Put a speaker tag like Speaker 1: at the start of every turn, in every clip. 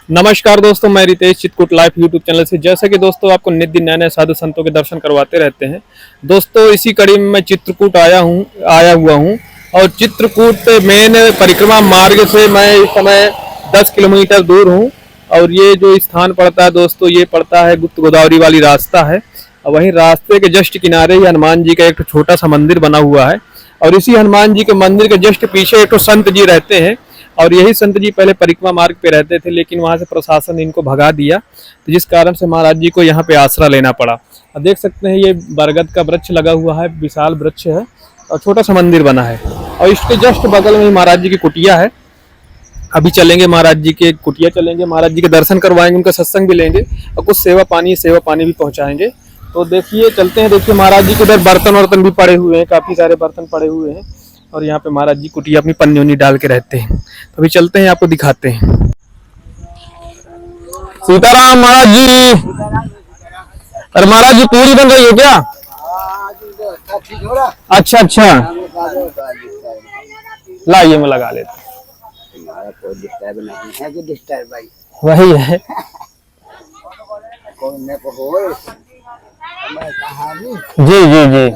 Speaker 1: नमस्कार दोस्तों, मैं Ritesh Chitrakoot live YouTube channel से। जैसा कि दोस्तों आपको नित्य दिन नए नए साधु संतों के दर्शन करवाते रहते हैं। दोस्तों इसी कड़ी में मैं चित्रकूट आया हुआ हूँ और चित्रकूट मेन परिक्रमा मार्ग से मैं इस समय 10 किलोमीटर दूर हूँ। और ये जो स्थान पड़ता है दोस्तों, ये पड़ता है गुप्त गोदावरी वाली रास्ता है। और वहीं रास्ते के जस्ट किनारे ही हनुमान जी का एक छोटा सा मंदिर बना हुआ है। और इसी हनुमान जी के मंदिर के जस्ट पीछे एक संत जी रहते हैं। और यही संत जी पहले परिक्रमा मार्ग पे रहते थे, लेकिन वहां से प्रशासन इनको भगा दिया, तो जिस कारण से महाराज जी को यहाँ पे आसरा लेना पड़ा। अब देख सकते हैं ये बरगद का वृक्ष लगा हुआ है, विशाल वृक्ष है और छोटा सा मंदिर बना है। और इसके जस्ट बगल में ही महाराज जी की कुटिया है। अभी चलेंगे महाराज जी के कुटिया, चलेंगे महाराज जी के दर्शन करवाएंगे, उनका सत्संग भी लेंगे और कुछ सेवा पानी भी पहुंचाएंगे। तो देखिए चलते हैं। देखिए महाराज जी के उधर बर्तन वर्तन भी पड़े हुए हैं, काफी सारे बर्तन पड़े हुए हैं। और यहाँ पे महाराज जी कुटिया अपनी पन्नी उन्नी डाल के रहते हैं। तो अभी चलते हैं, आपको दिखाते हैं। सीताराम महाराज जी। अरे महाराज जी पूरी बन रही है क्या? अच्छा अच्छा, लाइए मैं लगा लेता।
Speaker 2: कोई डिस्टर्ब नहीं है कि डिस्टर्ब भाई
Speaker 1: वही है। जी जी जी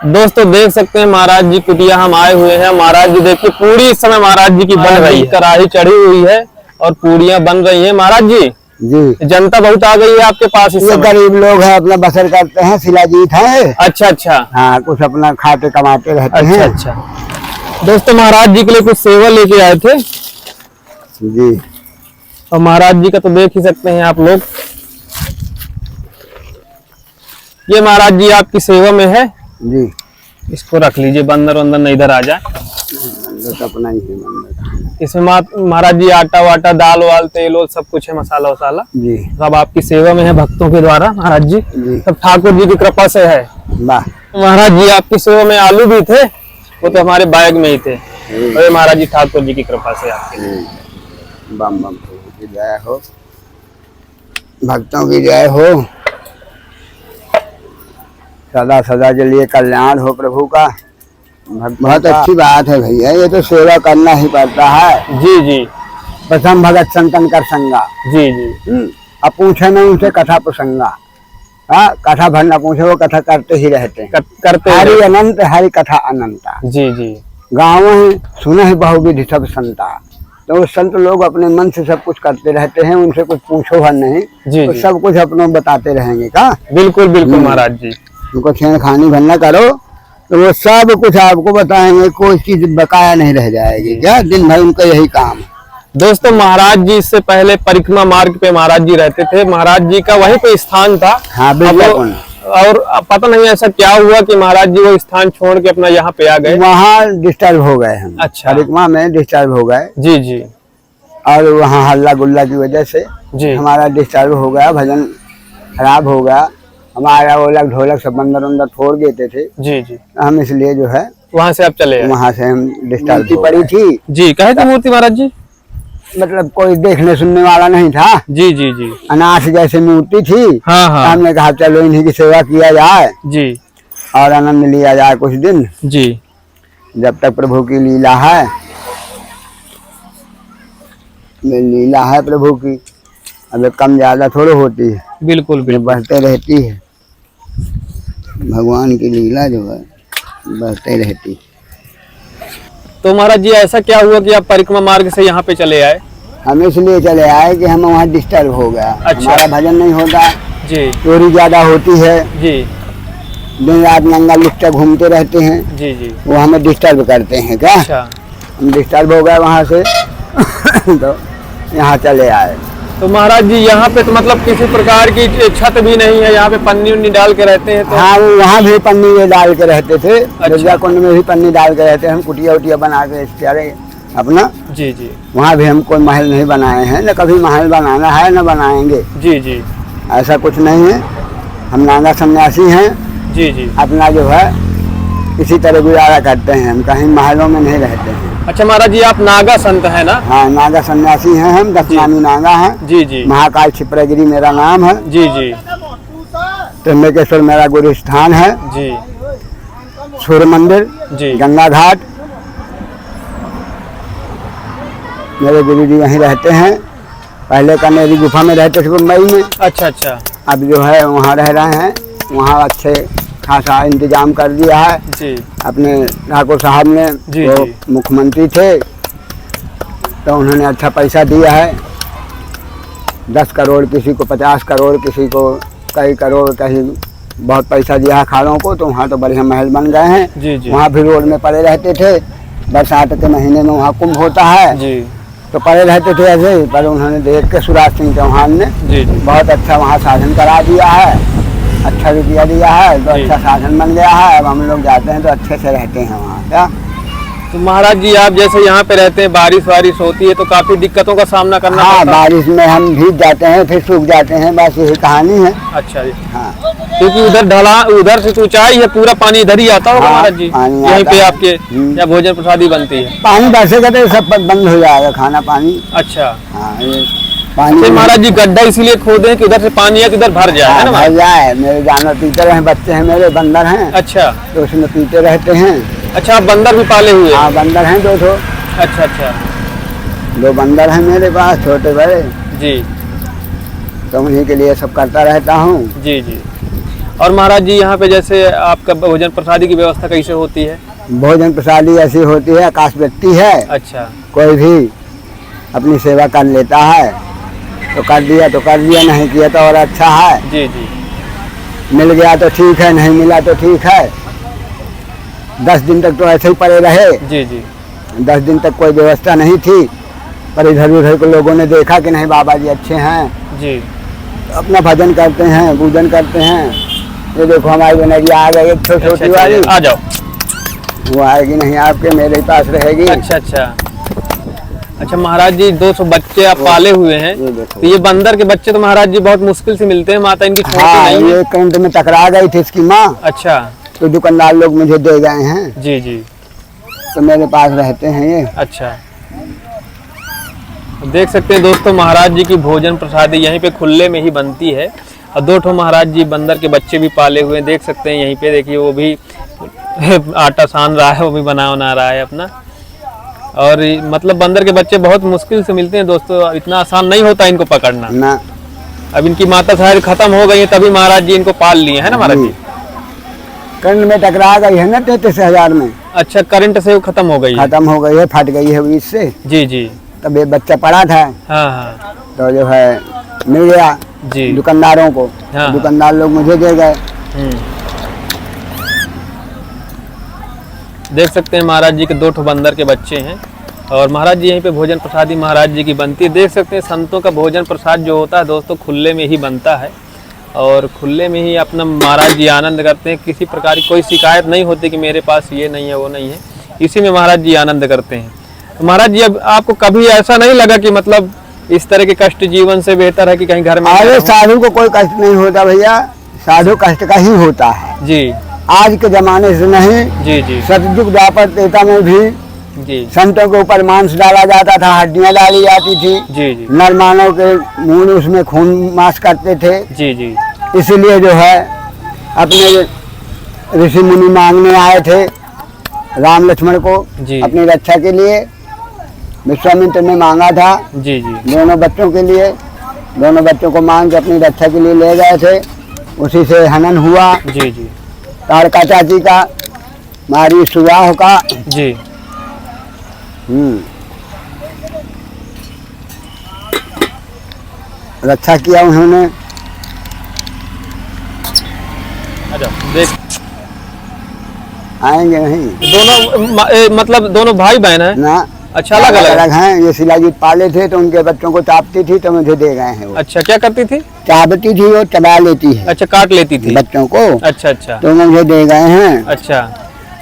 Speaker 1: दोस्तों देख सकते हैं महाराज जी कुटिया हम आए हुए हैं। महाराज जी देखिए पूरी इस समय महाराज जी की बन रही है, कढ़ाई चढ़ी हुई है और पूड़ियां बन रही हैं। महाराज जी
Speaker 2: जी
Speaker 1: जनता बहुत आ गई है आपके पास इस समय।
Speaker 2: गरीब लोग हैं, अपना बसर करते हैं, शिलाजीत है।
Speaker 1: अच्छा अच्छा,
Speaker 2: हाँ, कुछ अपना खाते कमाते रहते हैं।
Speaker 1: अच्छा दोस्तों महाराज जी के लिए कुछ सेवा लेके आए थे
Speaker 2: जी।
Speaker 1: और महाराज जी का तो देख ही सकते हैं आप लोग। ये महाराज जी आपकी सेवा में है
Speaker 2: जी।
Speaker 1: इसको रख लीजिए, बंदर वंदर नहीं इधर आ जाए।
Speaker 2: अपना ही है
Speaker 1: इसमें महाराज जी आटा वाटा, दाल वाल, तेल वोल सब कुछ है, मसाला वसाला
Speaker 2: जी।
Speaker 1: सब आपकी सेवा में है भक्तों के द्वारा। महाराज जी सब ठाकुर जी की कृपा से है। महाराज जी आपकी सेवा में आलू भी थे, वो तो हमारे बैग में ही थे। और महाराज जी ठाकुर जी की कृपा से आपके।
Speaker 2: बम बम की जय हो, भक्तों की जय हो, सदा सदा के लिए कल्याण हो प्रभु का। बहुत अच्छी बात है भैया, ये तो सेवा करना ही पड़ता है।
Speaker 1: जी जी,
Speaker 2: प्रथम भगत संतन कर संगा।
Speaker 1: जी जी,
Speaker 2: अब पूछे न उनसे कथा प्रसंगा। हाँ, कथा भर न पूछे, वो कथा करते ही रहते हैं।
Speaker 1: करते
Speaker 2: हरि अनंत हरि कथा अनंता।
Speaker 1: जी जी,
Speaker 2: गाँव ही सुना ही बहुविधि सब संता। तो वो संत लोग अपने मन से सब कुछ करते रहते हैं, उनसे कुछ पूछो भर नहीं
Speaker 1: जी
Speaker 2: तो
Speaker 1: जी,
Speaker 2: सब कुछ अपनों बताते रहेंगे का।
Speaker 1: बिल्कुल बिल्कुल महाराज जी,
Speaker 2: उनको छेड़खानी भर न करो तो वो सब कुछ आपको बताएंगे, कोई चीज बकाया नहीं रह जाएगी। क्या दिन भर उनका यही काम है।
Speaker 1: दोस्तों महाराज जी इससे पहले परिक्रमा मार्ग पे महाराज जी रहते थे। महाराज जी का वहीं पे स्थान था।
Speaker 2: हाँ बिल्कुल।
Speaker 1: और पता नहीं ऐसा क्या हुआ कि महाराज जी वो स्थान छोड़ के अपना यहाँ पे आ गए।
Speaker 2: वहाँ डिस्टर्ब हो गए हम।
Speaker 1: अच्छा,
Speaker 2: परिक्रमा में डिस्टर्ब हो गए।
Speaker 1: जी जी,
Speaker 2: और वहाँ हल्ला गुल्ला की वजह से
Speaker 1: जी
Speaker 2: हमारा डिस्टर्ब हो गया, भजन खराब हो गया। हमारा ओलक ढोलक सब अंदर अंदर फोड़ देते थे।
Speaker 1: जी जी,
Speaker 2: हम इसलिए जो है
Speaker 1: वहाँ से आप चले।
Speaker 2: वहाँ से हम डिस्टर्ब पड़ी थी
Speaker 1: जी। कहे थे मूर्ति महाराज जी?
Speaker 2: मतलब कोई देखने सुनने वाला नहीं था।
Speaker 1: जी जी जी,
Speaker 2: अनाथ जैसे मूर्ति थी।
Speaker 1: हाँ हाँ,
Speaker 2: हमने कहा चलो इन्हीं की सेवा किया जाए
Speaker 1: जी
Speaker 2: और आनंद लिया जाए कुछ दिन,
Speaker 1: जी,
Speaker 2: जब तक प्रभु की लीला है। लीला है प्रभु की, अब कम ज्यादा थोड़ी होती है,
Speaker 1: बिल्कुल बिल्कुल,
Speaker 2: बढ़ते रहती है। भगवान की लीला जो है बढ़ते रहती है।
Speaker 1: तो महाराज जी ऐसा क्या हुआ कि आप परिक्रमा मार्ग से यहाँ पे चले आए?
Speaker 2: हम इसलिए चले आए कि हम वहाँ डिस्टर्ब हो गया।
Speaker 1: अच्छा।
Speaker 2: हमारा भजन नहीं होता
Speaker 1: जी,
Speaker 2: चोरी ज्यादा होती है जी। दिन रात नंगा लुच्चा घूमते रहते हैं
Speaker 1: जी जी,
Speaker 2: वो हमें डिस्टर्ब करते हैं क्या।
Speaker 1: अच्छा,
Speaker 2: हम डिस्टर्ब हो गए वहाँ से तो यहाँ चले आए।
Speaker 1: तो महाराज जी यहाँ पे तो मतलब किसी प्रकार की छत भी नहीं है, यहाँ पे पन्नी उन्नी डाल के रहते हैं? तो
Speaker 2: हाँ, वहाँ भी पन्नी में डाल के रहते थे। दुर्गा कुंड में भी पन्नी डाल के रहते हैं। हम कुटिया उटिया बना के इत्यादि अपना।
Speaker 1: जी जी,
Speaker 2: वहाँ भी हम कोई महल नहीं बनाए हैं, न कभी महल बनाना है न बनाएंगे।
Speaker 1: जी जी,
Speaker 2: ऐसा कुछ नहीं है। हम नागा सन्यासी हैं। जी जी, अपना जो है इसी तरह गुजारा करते हैं, हम कहीं महलों में नहीं रहते हैं।
Speaker 1: अच्छा महाराज जी आप नागा संत है ना?
Speaker 2: हाँ, नागा सन्यासी हैं हम, दक्षिणानी नागा हैं।
Speaker 1: जी जी,
Speaker 2: महाकाल क्षिप्रगिरी मेरा नाम है।
Speaker 1: जी जी,
Speaker 2: त्र्यंबकेश्वर मेरा गुरु स्थान है
Speaker 1: जी,
Speaker 2: सूर्य मंदिर जी, गंगा घाट मेरे गुरुजी वहीं रहते हैं। पहले कनेरी गुफा में रहते थे मुंबई में।
Speaker 1: अच्छा अच्छा।
Speaker 2: अब जो है वहाँ रह रहे हैं। वहाँ अच्छे खासा इंतजाम कर दिया है
Speaker 1: जी।
Speaker 2: अपने ठाकुर साहब ने।
Speaker 1: जी,
Speaker 2: वो
Speaker 1: जी।
Speaker 2: मुख्यमंत्री थे तो उन्होंने अच्छा पैसा दिया है। 10 करोड़, किसी को 50 करोड़, किसी को कई करोड़, कहीं बहुत पैसा दिया है खालों को। तो वहाँ तो बढ़िया महल बन गए हैं।
Speaker 1: जी जी।
Speaker 2: वहाँ भी रोड में पड़े रहते थे। बरसात के महीने में वहाँ कुंभ होता है
Speaker 1: जी
Speaker 2: तो पड़े रहते थे ऐसे ही। पर उन्होंने देख के शिवराज सिंह चौहान ने
Speaker 1: जी जी।
Speaker 2: बहुत अच्छा वहाँ साधन करा दिया है। अच्छा रुपया दिया है तो
Speaker 1: जी।
Speaker 2: अच्छा साधन बन गया है। अब हम लोग जाते हैं तो अच्छे से रहते हैं वहाँ। क्या
Speaker 1: तो महाराज जी आप जैसे यहाँ पे रहते हैं, बारिश वारिश होती है तो काफी दिक्कतों का सामना करना
Speaker 2: हाँ,
Speaker 1: पड़ता है।
Speaker 2: बारिश में हम भीग जाते हैं फिर सूख जाते हैं, बस यही कहानी है।
Speaker 1: अच्छा जी।
Speaker 2: हाँ,
Speaker 1: क्योंकि उधर ढला, उधर से तो ऊंचाई है, पूरा पानी इधर ही आता होगा
Speaker 2: हाँ,
Speaker 1: महाराज जी।
Speaker 2: पानी
Speaker 1: यहीं
Speaker 2: आता
Speaker 1: पे
Speaker 2: है।
Speaker 1: आपके या भोजन प्रसादी बनती है।
Speaker 2: पानी बरसेगा तो सब बंद हो जाएगा, खाना पानी।
Speaker 1: अच्छा।
Speaker 2: हाँ, ये पानी
Speaker 1: तो महाराज जी गड्ढा इसीलिए खोदे कि उधर से पानी है कि उधर भर जाए, है ना
Speaker 2: भर
Speaker 1: महाराज?
Speaker 2: जाए। मेरे जानवर पीते रहे, बच्चे हैं मेरे, बंदर हैं
Speaker 1: अच्छा
Speaker 2: तो उसमें पीते रहते हैं।
Speaker 1: अच्छा। आप बंदर भी पाले हुए हैं?
Speaker 2: हाँ, बंदर हैं 2 ठो।
Speaker 1: अच्छा अच्छा।
Speaker 2: 2 बंदर हैं मेरे पास, छोटे बड़े।
Speaker 1: जी
Speaker 2: तो उन्हीं के लिए सब करता रहता हूँ।
Speaker 1: जी जी। और महाराज जी यहाँ पे जैसे आपका भोजन प्रसादी की व्यवस्था कैसे होती है?
Speaker 2: भोजन प्रसादी ऐसी होती है, आकाश व्यक्ति है।
Speaker 1: अच्छा।
Speaker 2: कोई भी अपनी सेवा कर लेता है तो कर दिया तो कर दिया, नहीं किया तो और अच्छा है।
Speaker 1: जी जी।
Speaker 2: मिल गया तो ठीक है, नहीं मिला तो ठीक है। 10 दिन तक तो ऐसे ही पड़े रहे।
Speaker 1: जी जी।
Speaker 2: 10 दिन तक कोई व्यवस्था नहीं थी, पर इधर उधर के लोगों ने देखा कि नहीं बाबा जी अच्छे हैं,
Speaker 1: जी।
Speaker 2: तो अपना भजन करते हैं, पूजन करते हैं। ये देखो हमारी बनैया आ गई, एक छोटी
Speaker 1: अच्छा,
Speaker 2: वाली।
Speaker 1: अच्छा, आ जाओ।
Speaker 2: वो आएगी नहीं, आपके मेरे ही पास रहेगी।
Speaker 1: अच्छा अच्छा। अच्छा महाराज जी 200 बच्चे आप पाले हुए हैं।
Speaker 2: ये देखो।
Speaker 1: तो ये बंदर के बच्चे तो महाराज जी बहुत मुश्किल से मिलते हैं, माता इनकी छोटी
Speaker 2: हाँ,
Speaker 1: नहीं है।
Speaker 2: ये करंट में टकरा गई थी इसकी माँ,
Speaker 1: अच्छा।
Speaker 2: तो दुकानदार लोग मुझे दे गए हैं।
Speaker 1: जी जी।
Speaker 2: तो मेरे पास रहते हैं ये।
Speaker 1: अच्छा। देख सकते हैं दोस्तों, महाराज जी की भोजन प्रसादी यहीं पे खुले में ही बनती है। और 2 ठो महाराज जी बंदर के बच्चे भी पाले हुए हैं, देख सकते हैं यहीं पे। देखिए वो भी आटा सान रहा है, वो भी बना रहा है अपना। और मतलब बंदर के बच्चे बहुत मुश्किल से मिलते हैं दोस्तों, इतना आसान नहीं होता इनको पकड़ना।
Speaker 2: ना,
Speaker 1: अब इनकी माता शायद खत्म हो गई है, तभी महाराज जी इनको पाल लिए है ना महाराज जी?
Speaker 2: करंट में टकरा गई है ना 33,000 में।
Speaker 1: अच्छा, करंट से वो खत्म हो गई है।
Speaker 2: खत्म हो गई है, फट गई है बीच से।
Speaker 1: जी जी।
Speaker 2: तब ये बच्चा पड़ा था
Speaker 1: हाँ हाँ।
Speaker 2: तो जो है मिल गया
Speaker 1: जी।
Speaker 2: दुकानदारों को।
Speaker 1: हाँ।
Speaker 2: दुकानदार लोग मुझे दे गए।
Speaker 1: देख सकते हैं महाराज जी के 2 ठो बंदर के बच्चे हैं। और महाराज जी यहीं पे भोजन प्रसादी महाराज जी की बनती है। देख सकते हैं संतों का भोजन प्रसाद जो होता है दोस्तों खुले में ही बनता है। और खुले में ही अपना महाराज जी आनंद करते हैं। किसी प्रकार की कोई शिकायत नहीं होती कि मेरे पास ये नहीं है वो नहीं है, इसी में महाराज जी आनंद करते हैं। तो महाराज जी अब आपको कभी ऐसा नहीं लगा कि मतलब इस तरह के कष्ट जीवन से बेहतर है कि कहीं घर में?
Speaker 2: अरे साधु को कोई कष्ट नहीं होता भैया, साधु कष्ट का ही होता है।
Speaker 1: जी
Speaker 2: आज के जमाने से नहीं।
Speaker 1: जी जी।
Speaker 2: सतयुग द्वापर त्रेता में भी
Speaker 1: जी
Speaker 2: संतों के ऊपर मांस डाला जाता था, हड्डियां डाली जाती थी।
Speaker 1: जी जी।
Speaker 2: नर मानव के मुंह में उसमें खून मांस करते थे।
Speaker 1: जी जी।
Speaker 2: इसीलिए जो है अपने ऋषि मुनि मांगने आए थे राम लक्ष्मण को
Speaker 1: जी।
Speaker 2: अपनी रक्षा के लिए। विश्वामित्र ने मांगा था
Speaker 1: जी जी।
Speaker 2: दोनों बच्चों के लिए। दोनों बच्चों को मांग के अपनी रक्षा के लिए ले गए थे। उसी से हनन हुआ
Speaker 1: जी जी।
Speaker 2: तारका चाची का, मारी सुबाह का।
Speaker 1: जी।
Speaker 2: रक्षा किया उन्होंने।
Speaker 1: अच्छा देख,
Speaker 2: आएंगे नहीं
Speaker 1: दोनों मतलब दोनों भाई बहन है
Speaker 2: ना।
Speaker 1: अच्छा, अलग अलग
Speaker 2: हैं। ये शिलाजीत पाले थे तो उनके बच्चों को चापती थी तो मुझे दे गए हैं वो।
Speaker 1: अच्छा, क्या करती थी?
Speaker 2: चापती थी, वो चबा लेती है
Speaker 1: अच्छा, काट लेती थी
Speaker 2: बच्चों को।
Speaker 1: अच्छा अच्छा।
Speaker 2: तो मुझे दे गए हैं।
Speaker 1: अच्छा।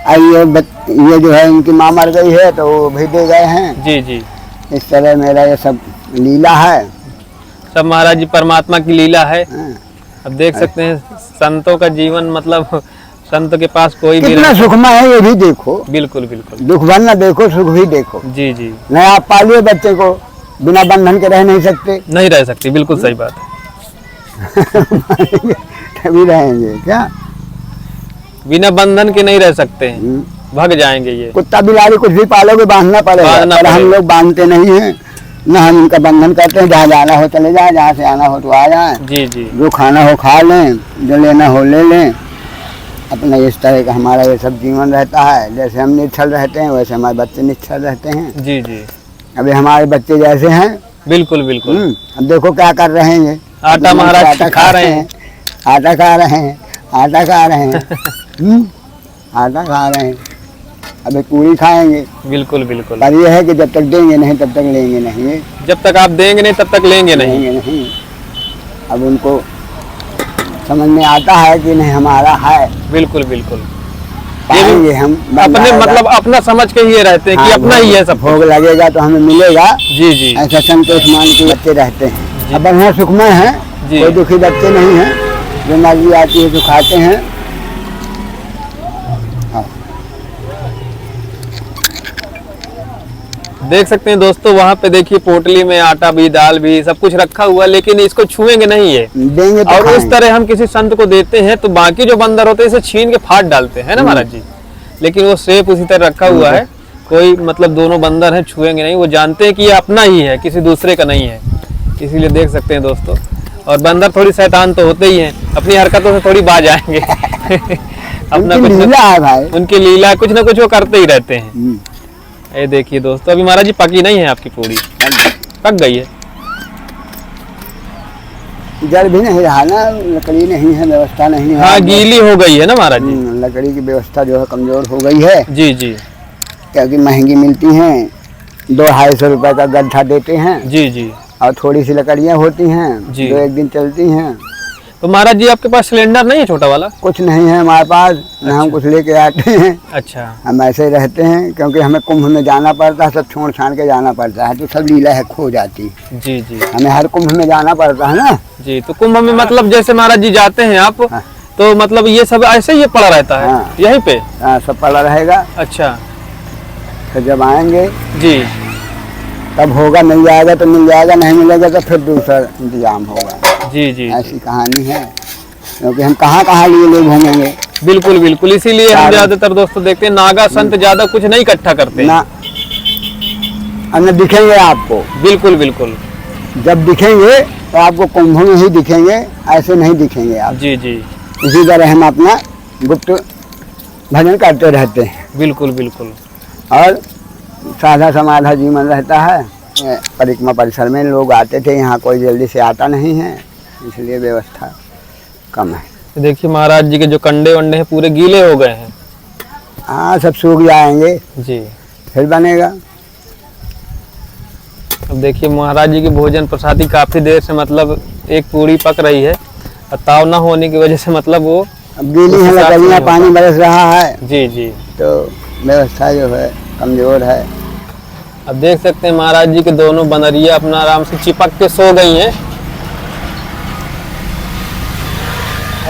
Speaker 2: ये जो है इनकी माँ मर गई है तो वो भी दे गए हैं।
Speaker 1: जी जी।
Speaker 2: इस तरह मेरा ये सब लीला है।
Speaker 1: सब महाराज जी परमात्मा की लीला है।
Speaker 2: हाँ।
Speaker 1: अब देख सकते हैं संतों का जीवन, मतलब संत के पास कोई भी
Speaker 2: कितना सुखमय है ये भी देखो।
Speaker 1: बिल्कुल बिल्कुल।
Speaker 2: दुख भर न देखो, सुख भी देखो।
Speaker 1: जी जी।
Speaker 2: नहीं आप पालिए बच्चे को, बिना बंधन के रह नहीं सकते।
Speaker 1: नहीं रह सकती, बिल्कुल सही बात है।
Speaker 2: तभी रहेंगे क्या?
Speaker 1: बिना बंधन के नहीं रह सकते हैं, भाग जाएंगे ये।
Speaker 2: कुत्ता बिलाड़ी कुछ भी पालोगे बांधना पड़ेगा,
Speaker 1: बांधना
Speaker 2: पर हम
Speaker 1: पड़ेगा।
Speaker 2: लोग बांधते नहीं हैं। न हम इनका बंधन करते हैं, जहाँ जाना हो चले जाए, जहाँ से आना हो तो आ जाए,
Speaker 1: जी जी
Speaker 2: जो खाना हो खा लें, जो लेना हो ले लें। अपना इस तरह का हमारा ये सब जीवन रहता है। जैसे हम निश्चल रहते हैं वैसे हमारे बच्चे निश्चल रहते हैं।
Speaker 1: जी जी
Speaker 2: अभी हमारे बच्चे जैसे हैं,
Speaker 1: बिल्कुल बिल्कुल।
Speaker 2: अब देखो क्या कर रहे हैं, ये
Speaker 1: आटा महाराज
Speaker 2: आटा
Speaker 1: खा रहे हैं।
Speaker 2: आटा खा रहे हैं, आटा खा रहे हैं, आटा खा रहे हैं। अभी पूरी खाएंगे।
Speaker 1: बिल्कुल बिल्कुल।
Speaker 2: पर ये है कि जब तक देंगे नहीं तब तक लेंगे नहीं, ये
Speaker 1: जब तक आप देंगे नहीं तब तक लेंगे नहीं।
Speaker 2: लेंगे नहीं। अब उनको समझ में आता है कि नहीं हमारा है,
Speaker 1: बिल्कुल बिल्कुल।
Speaker 2: पाएंगे हम।
Speaker 1: अपने मतलब अपना समझ के ही ये रहते हैं कि अपना ही है सब।
Speaker 2: भोग लगेगा तो हमें मिलेगा।
Speaker 1: जी जी
Speaker 2: ऐसा संतोष मान के बच्चे रहते हैं। अब बढ़िया सुखमय है,
Speaker 1: जी।
Speaker 2: कोई दुखी बच्चे नहीं है, जो मर्जी आती है तो खाते हैं।
Speaker 1: देख सकते हैं दोस्तों, वहाँ पे देखिए पोटली में आटा भी, दाल भी, सब कुछ रखा हुआ है, लेकिन इसको छुएंगे नहीं है।
Speaker 2: देंगे तो
Speaker 1: और उस
Speaker 2: खाएंगे।
Speaker 1: तरह हम किसी संत को देते हैं तो बाकी जो बंदर होते हैं इसे छीन के फाड़ डालते हैं ना महाराज जी। लेकिन वो सेफ उसी तरह रखा हुआ है, कोई मतलब दोनों बंदर हैं, छुएंगे नहीं। वो जानते हैं कि ये अपना ही है, किसी दूसरे का नहीं है। इसीलिए देख सकते हैं दोस्तों। और बंदर थोड़ी शैतान तो होते ही हैं, अपनी हरकतों से थोड़ी बाज आएंगे। अपना
Speaker 2: उनकी
Speaker 1: कुछ
Speaker 2: लीला है भाई।
Speaker 1: उनकी लीला, कुछ ना कुछ वो करते ही रहते हैं। ये देखिए दोस्तों, अभी महाराज जी पकी नहीं है आपकी पूरी, पक गई है।
Speaker 2: जल भी नहीं रहा ना, लकड़ी नहीं है, व्यवस्था नहीं है।
Speaker 1: हाँ, गीली हो गई है ना महाराज जी।
Speaker 2: लकड़ी की व्यवस्था जो है कमजोर हो गई है,
Speaker 1: जी जी
Speaker 2: क्योंकि महंगी मिलती हैं। 200-250 रुपए का गड्ढा देते हैं,
Speaker 1: जी जी।
Speaker 2: और थोड़ी सी लकड़ियाँ होती हैं
Speaker 1: जी।
Speaker 2: जो एक दिन चलती हैं।
Speaker 1: तो महाराज जी आपके पास सिलेंडर नहीं है छोटा वाला?
Speaker 2: कुछ नहीं है हमारे पास, न हम कुछ लेके आते हैं।
Speaker 1: अच्छा।
Speaker 2: हम ऐसे ही रहते हैं, क्योंकि हमें कुंभ में जाना पड़ता है, सब छोड़ छाड़ के जाना पड़ता है, तो सब लीला है खो जाती।
Speaker 1: जी जी
Speaker 2: हमें हर कुंभ में जाना पड़ता है ना।
Speaker 1: जी। तो कुंभ में मतलब जैसे महाराज जी जाते हैं आप,
Speaker 2: हाँ।
Speaker 1: तो मतलब ये सब ऐसे ही पड़ा रहता है
Speaker 2: हाँ।
Speaker 1: यहीं पे?
Speaker 2: हाँ, सब पड़ा रहेगा।
Speaker 1: अच्छा
Speaker 2: फिर जब आएंगे
Speaker 1: जी
Speaker 2: तब होगा, मिल जाएगा तो मिल जाएगा, नहीं मिलेगा तो फिर दूसरा इंतजाम होगा।
Speaker 1: जी जी।
Speaker 2: ऐसी कहानी है, क्योंकि हम कहाँ कहाँ लिए लोग घूमेंगे।
Speaker 1: बिल्कुल बिल्कुल। इसीलिए हम ज्यादातर दोस्तों देखते हैं नागा संत ज्यादा कुछ नहीं इकट्ठा करते
Speaker 2: ना, और न दिखेंगे आपको।
Speaker 1: बिल्कुल बिल्कुल।
Speaker 2: जब दिखेंगे तो आपको कुंभ में ही दिखेंगे, ऐसे नहीं दिखेंगे आप।
Speaker 1: जी जी।
Speaker 2: इसी तरह हम अपना गुप्त भजन करते रहते हैं,
Speaker 1: बिल्कुल बिल्कुल।
Speaker 2: और साधा समाधा जीवन रहता है। परिक्रमा परिसर में लोग आते थे, यहाँ कोई जल्दी से आता नहीं है, इसलिए व्यवस्था कम है।
Speaker 1: देखिए महाराज जी के जो कंडे वंडे हैं पूरे गीले हो गए हैं।
Speaker 2: हाँ, सब सूख जाएंगे,
Speaker 1: जी।
Speaker 2: फिर बनेगा।
Speaker 1: अब देखिए महाराज जी की भोजन प्रसादी काफी देर से मतलब एक पूरी पक रही है, और ताव न होने की वजह से मतलब वो
Speaker 2: अब गीली है लकड़ियाँ, पानी बरस रहा है,
Speaker 1: जी जी,
Speaker 2: तो व्यवस्था जो है कमजोर है।
Speaker 1: अब देख सकते हैं महाराज जी के दोनों बनरिया अपना आराम से चिपक के सो गई हैं।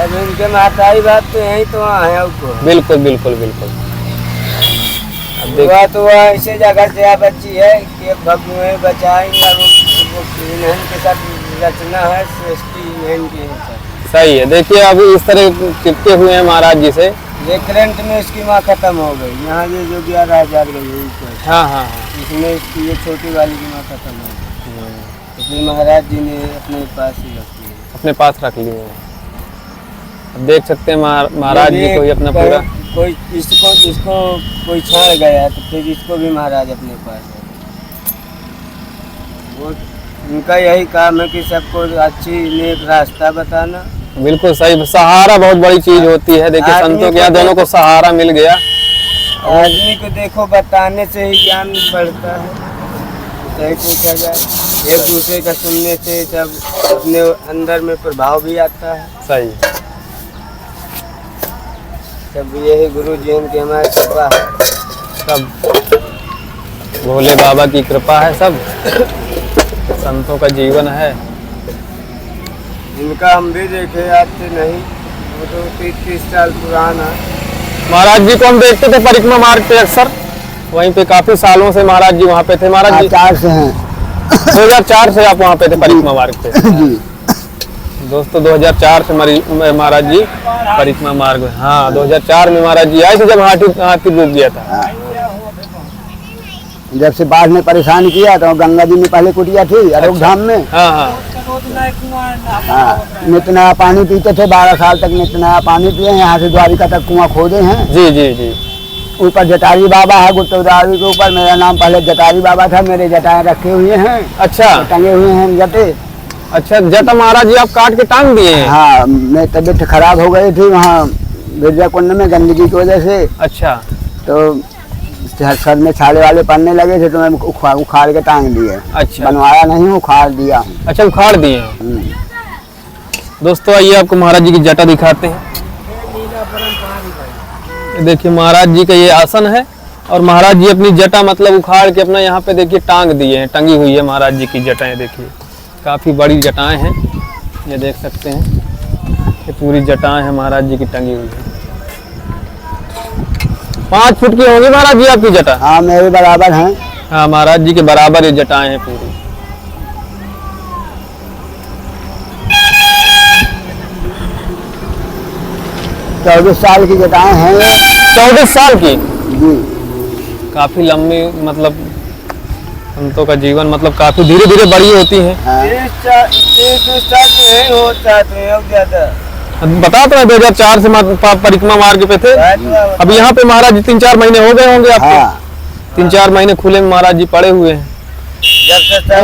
Speaker 2: अब इनके माताई बात तो यही तो है उसको।
Speaker 1: बिल्कुल बिल्कुल बिल्कुल। अब देख
Speaker 2: तो ऐसे जगह से बच्ची है कि भगवान बचाएंगे, वो के साथ रचना है, सृष्टि इनकी है।
Speaker 1: सही है। देखिए अब इस तरह चिपके हुए हैं महाराज जी से।
Speaker 2: ये करंट में इसकी माँ खत्म हो गई, यहाँ ये जो 11,000 गई है ऊपर,
Speaker 1: हाँ हाँ हाँ।
Speaker 2: इसमें इसकी ये छोटी वाली की माँ खत्म हो गई, तो फिर महाराज जी ने अपने पास ही रखी है।
Speaker 1: अपने पास रख लिए हैं। अब देख सकते हैं महाराज जी को ही अपना पूरा
Speaker 2: कोई इसको कोई छाड़ गया तो फिर इसको भी महाराज अपने पास है। वो उनका यही काम है कि सबको अच्छी नेक रास्ता बताना।
Speaker 1: बिल्कुल सही। सहारा बहुत बड़ी चीज होती है। देखिए संतों के यहाँ दोनों को सहारा मिल गया।
Speaker 2: आदमी को देखो बताने से ही ज्ञान बढ़ता है, सही पूछा जाए। एक दूसरे का सुनने से जब अपने अंदर में प्रभाव भी आता है।
Speaker 1: सही।
Speaker 2: सब यही गुरु जी की हमारी कृपा है,
Speaker 1: सब भोले बाबा की कृपा है, सब संतों का जीवन है।
Speaker 2: इनका हम भी देखे आते नहीं, वो तो 30 साल पुराना।
Speaker 1: महाराज जी को हम देखते थे परिक्रमा मार्ग पे अक्सर, वहीं पे काफी सालों से महाराज जी वहाँ पे थे। महाराज जी
Speaker 2: 4 से हैं।
Speaker 1: 2004 से आप वहाँ पे थे परिक्रमा मार्ग पे। दोस्तों 2004 से महाराज जी परिक्रमा मार्ग में, हाँ 2004 में महाराज जी आए थे जब हाथी डूब गया था।
Speaker 2: जब से बाढ़ ने परेशान किया तो गंगा जी में पहले कुटिया थी अरोग धाम में।
Speaker 1: हाँ हाँ।
Speaker 2: हाँ, नित नया पानी पीते थे, 12 साल तक नित नया पानी पिए। यहाँ से द्वारिका तक कुआं खोदे हैं।
Speaker 1: जी जी जी।
Speaker 2: ऊपर जटारी बाबा है, गुप्तदारी के ऊपर। मेरा नाम पहले जटारी बाबा था, मेरे जटाएं रखे हुए हैं।
Speaker 1: अच्छा,
Speaker 2: टंगे हुए हैं जटे।
Speaker 1: अच्छा, जटा महाराज जी आप काट के टांग दिए हैं?
Speaker 2: हाँ, मेरी तबीयत खराब हो गई थी वहाँ गिरजा कुंड में गंदगी की वजह से।
Speaker 1: अच्छा,
Speaker 2: तो सर में छाले वाले पड़ने लगे थे तो मैं उखाड़ के टांग दिए।
Speaker 1: अच्छा,
Speaker 2: बनवाया नहीं, उखाड़ दिया हूँ।
Speaker 1: अच्छा, उखाड़ दिए हैं। दोस्तों आइए आपको महाराज जी की जटा दिखाते हैं। देखिए महाराज जी का ये आसन है और महाराज जी अपनी जटा मतलब उखाड़ के अपना यहाँ पे देखिए टांग दिए हैं, टंगी हुई है महाराज जी की जटाएं। देखिए काफ़ी बड़ी जटाएं हैं, ये देख सकते हैं। ये पूरी जटाएं हैं महाराज जी की टंगी हुई है। 5 फुट की होंगी महाराज जी आपकी जटा?
Speaker 2: हाँ, मेरे बराबर हैं।
Speaker 1: हाँ, महाराज जी के बराबर ये जटाएं हैं पूरी।
Speaker 2: तो 24 साल की जटाएं हैं।
Speaker 1: 14 साल की?
Speaker 2: जी।
Speaker 1: काफी लंबी, मतलब संतों का जीवन मतलब काफी धीरे धीरे बड़ी होती है। बता तो 2004 से परिक्रमा मार्ग पे थे। अब यहाँ पे महाराज जी 3-4 महीने हो गए होंगे आपको?
Speaker 2: हाँ।
Speaker 1: 3-4 महीने खुले में महाराज जी पड़े हुए हैं।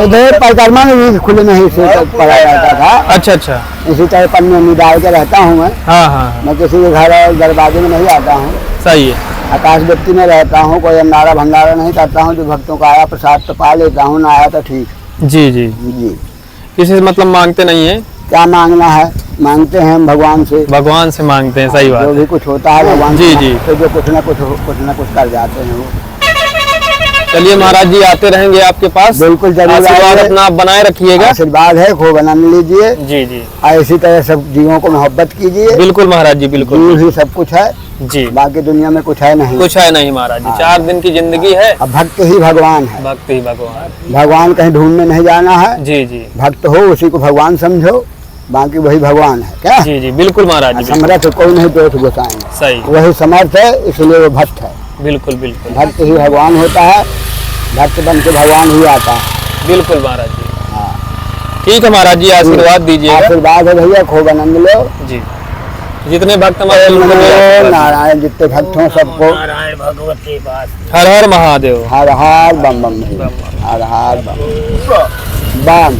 Speaker 2: इधर परिक्रमा में भी खुले में ही से पड़ा रहता था।
Speaker 1: अच्छा अच्छा।
Speaker 2: इसी तरह पन्ने में डाल के रहता हूँ मैं।
Speaker 1: हाँ हाँ।
Speaker 2: मैं किसी के घर दरवाजे में नहीं आता हूँ।
Speaker 1: सही है।
Speaker 2: आकाश व्यक्ति में रहता हूँ, कोई अंडारा भंडारा नहीं करता हूँ। जो भक्तों का आया प्रसाद तो पा लेता हूँ, ना आया तो ठीक।
Speaker 1: जी जी
Speaker 2: जी।
Speaker 1: किसी से मतलब मांगते नहीं है?
Speaker 2: क्या मांगना है, मांगते हैं हम भगवान से।
Speaker 1: भगवान से मांगते हैं, सही बात
Speaker 2: जो
Speaker 1: है।
Speaker 2: भी कुछ होता है भगवान
Speaker 1: जी
Speaker 2: से
Speaker 1: जी।
Speaker 2: तो जो कुछ ना कुछ कर जाते हैं वो।
Speaker 1: चलिए महाराज जी आते रहेंगे आपके पास।
Speaker 2: बिल्कुल जरूर
Speaker 1: आशीर्वाद
Speaker 2: आएंगे।
Speaker 1: अपना आप बनाए रखिएगा।
Speaker 2: आशीर्वाद है, खूब आनंद लीजिए।
Speaker 1: जी जी।
Speaker 2: और इसी तरह सब जीवों को मोहब्बत कीजिए।
Speaker 1: बिल्कुल महाराज जी, बिल्कुल।
Speaker 2: जीव ही सब कुछ है,
Speaker 1: जी।
Speaker 2: बाकी दुनिया में कुछ है नहीं।
Speaker 1: कुछ है नहीं महाराज जी, 4 दिन की जिंदगी है।
Speaker 2: अब भक्त ही भगवान है।
Speaker 1: भक्त ही भगवान।
Speaker 2: भगवान कहीं ढूंढने नहीं जाना है।
Speaker 1: जी जी।
Speaker 2: भक्त हो उसी को भगवान समझो, बाकी वही भगवान है। क्या?
Speaker 1: जी जी, बिल्कुल महाराज जी, बिल्कुल।
Speaker 2: समर्थ कोई नहीं दोष घुसाएंगे।
Speaker 1: सही।
Speaker 2: वही समर्थ है, इसलिए वो भक्त है।
Speaker 1: बिल्कुल बिल्कुल।
Speaker 2: भक्त ही भगवान होता है, भक्त बन के भगवान ही आता है।
Speaker 1: बिल्कुल महाराज जी।
Speaker 2: हाँ।
Speaker 1: ठीक है महाराज जी, आशीर्वाद दीजिएगा।
Speaker 2: आशीर्वाद है भैया, खूब आनंद लो।
Speaker 1: जी। जितने भक्त हमारे उनको भी आशीर्वाद।
Speaker 2: नारायण जितने भक्त हों सबको
Speaker 3: नारायण भगवत के पास।
Speaker 1: हर हर महादेव।
Speaker 2: हर हर बम बम।
Speaker 1: बम बम।
Speaker 2: हर हर बम बम।